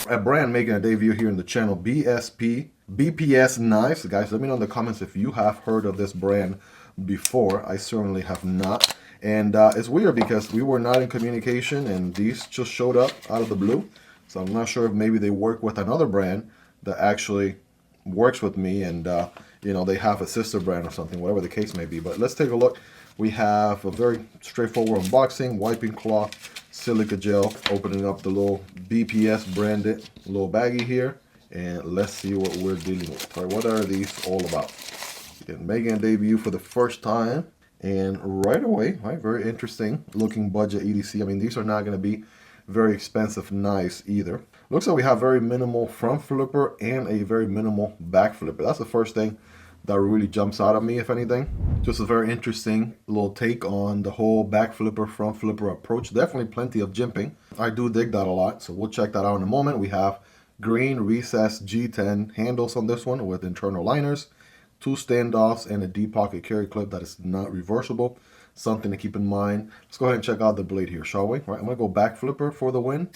a brand making a debut here in the channel, BPS Knives. Guys, let me know in the comments if you have heard of this brand before. I certainly have not. And it's weird because we were not in communication and these just showed up out of the blue. So I'm not sure if maybe they work with another brand that actually works with me and you know, they have a sister brand or something, whatever the case may be. But let's take a look. We have a very straightforward unboxing, wiping cloth, silica gel, opening up the little BPS branded little baggie here, and let's see what we're dealing with. All right, what are these all about? Again, making a debut for the first time, and right away, right, very interesting looking budget EDC. I mean, these are not going to be very expensive knives either. Looks like we have very minimal front flipper and a very minimal back flipper. That's the first thing that really jumps out at me, if anything. Just a very interesting little take on the whole back flipper, front flipper approach. Definitely plenty of jimping. I do dig that a lot, so we'll check that out in a moment. We have green recessed G10 handles on this one with internal liners, 2 standoffs, and a deep pocket carry clip that is not reversible. Something to keep in mind. Let's go ahead and check out the blade here, shall we? All right, I'm gonna go back flipper for the win.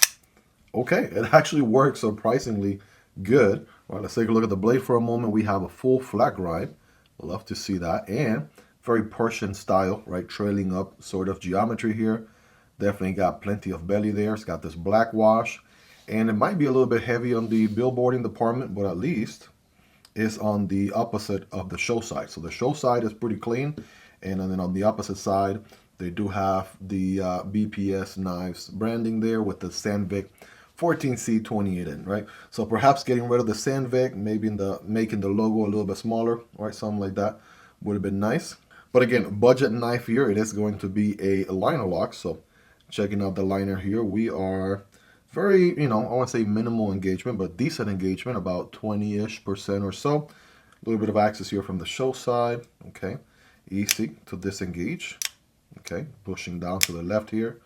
Okay, it actually works surprisingly good. All right, let's take a look at the blade for a moment. We have a full flat grind. Love to see that. And very Persian style, right? Trailing up sort of geometry here. Definitely got plenty of belly there. It's got this black wash. And it might be a little bit heavy on the billboarding department, but at least it's on the opposite of the show side. So the show side is pretty clean. And then on the opposite side, they do have the BPS Knives branding there with the Sandvik 14C28 in, right? So perhaps getting rid of the Sandvik, maybe making the logo a little bit smaller, right? Something like that would have been nice. But again, budget knife here, it is going to be a liner lock. So checking out the liner here, we are very, you know, I want to say minimal engagement, but decent engagement, about 20-ish% or so. A little bit of access here from the show side, okay? Easy to disengage, okay? Pushing down to the left here.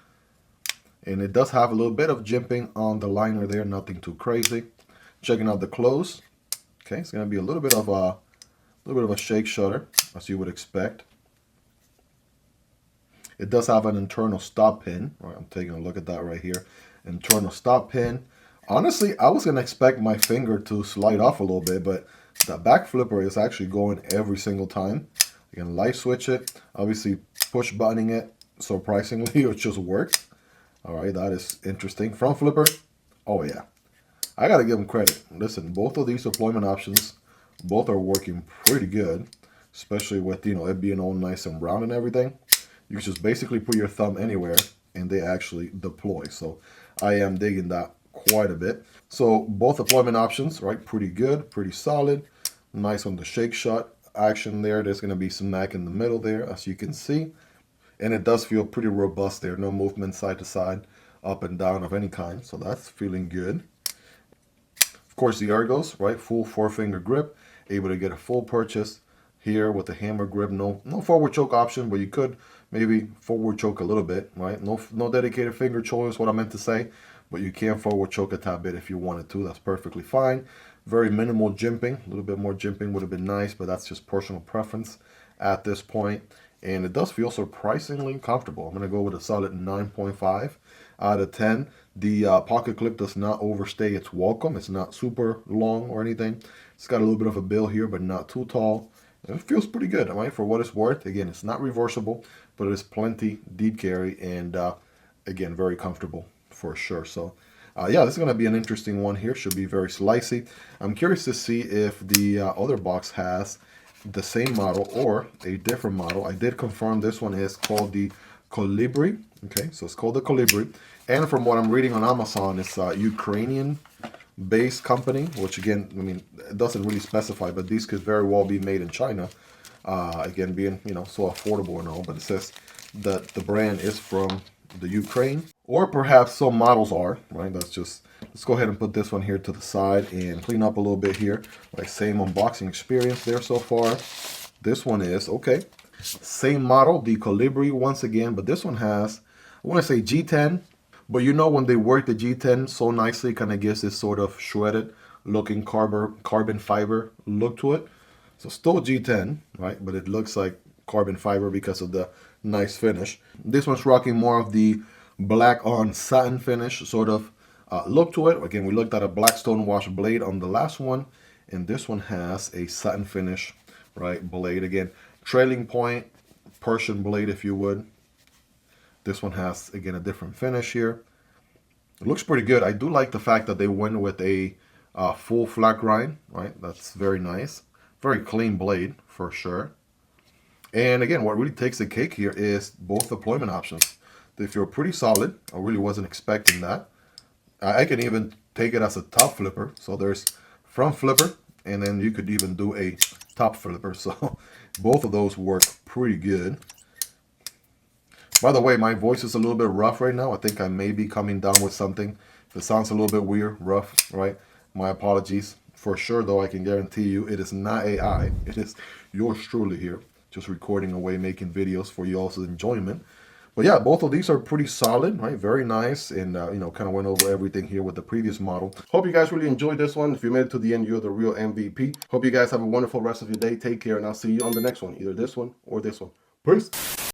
And it does have a little bit of jimping on the liner there, nothing too crazy. Checking out the close. Okay, it's gonna be a little bit of a shake shutter, as you would expect. It does have an internal stop pin. All right, I'm taking a look at that right here. Internal stop pin. Honestly, I was gonna expect my finger to slide off a little bit, but the back flipper is actually going every single time. You can light switch it, obviously push buttoning it. Surprisingly, it just works. All right, that is interesting. Front flipper, oh yeah. I gotta give them credit. Listen, both of these deployment options, both are working pretty good, especially with, you know, it being all nice and round and everything. You can just basically put your thumb anywhere and they actually deploy. So I am digging that quite a bit. So both deployment options, right, pretty good, pretty solid. Nice on the shake shot action there. There's gonna be some smack in the middle there, as you can see. And it does feel pretty robust there. No movement side to side, up and down of any kind. So that's feeling good. Of course, the ergos, right? Full 4-finger grip. Able to get a full purchase here with the hammer grip. No forward choke option, but you could maybe forward choke a little bit, right? No dedicated finger choice, what I meant to say. But you can forward choke a tad bit if you wanted to. That's perfectly fine. Very minimal jimping. A little bit more jimping would have been nice, but that's just personal preference at this point. And it does feel surprisingly comfortable. I'm going to go with a solid 9.5 out of 10. The pocket clip does not overstay its welcome. It's not super long or anything. It's got a little bit of a bill here, but not too tall. And it feels pretty good, right? For what it's worth. Again, it's not reversible, but it is plenty deep carry and, again, very comfortable for sure. So, yeah, this is going to be an interesting one here. Should be very slicey. I'm curious to see if the other box has the same model or a different model. I did confirm this one is called the Calibri. Okay, so it's called the Calibri. And from what I'm reading on Amazon, it's a Ukrainian-based company, which again, I mean, it doesn't really specify, but these could very well be made in China. Again, being, you know, so affordable and all, but it says that the brand is from the Ukraine, or perhaps some models are, right? Let's go ahead and put this one here to the side and clean up a little bit here. Like, same unboxing experience there so far. This one is, okay, same model, the Calibri once again, but this one has, I want to say G10, but you know when they work the G10 so nicely, kind of gives this sort of shredded looking carbon fiber look to it. So still G10, right? But it looks like carbon fiber because of the nice finish. This one's rocking more of the black on satin finish, sort of look to it. Again, we looked at a black stonewash blade on the last one, and this one has a satin finish, right, blade. Again, trailing point, Persian blade, if you would. This one has, again, a different finish here. It looks pretty good. I do like the fact that they went with a full flat grind, right? That's very nice. Very clean blade, for sure. And again, what really takes the cake here is both deployment options. They feel pretty solid. I really wasn't expecting that. I can even take it as a top flipper. So there's front flipper, and then you could even do a top flipper. So both of those work pretty good. By the way, my voice is a little bit rough right now. I think I may be coming down with something. If it sounds a little bit weird, rough, right? My apologies. For sure, though, I can guarantee you it is not AI. It is yours truly here, just recording away, making videos for you all's enjoyment. But yeah, both of these are pretty solid, right? Very nice, and you know, kind of went over everything here with the previous model. Hope you guys really enjoyed this one. If you made it to the end, you're the real MVP. Hope you guys have a wonderful rest of your day. Take care, and I'll see you on the next one, either this one or this one. Peace.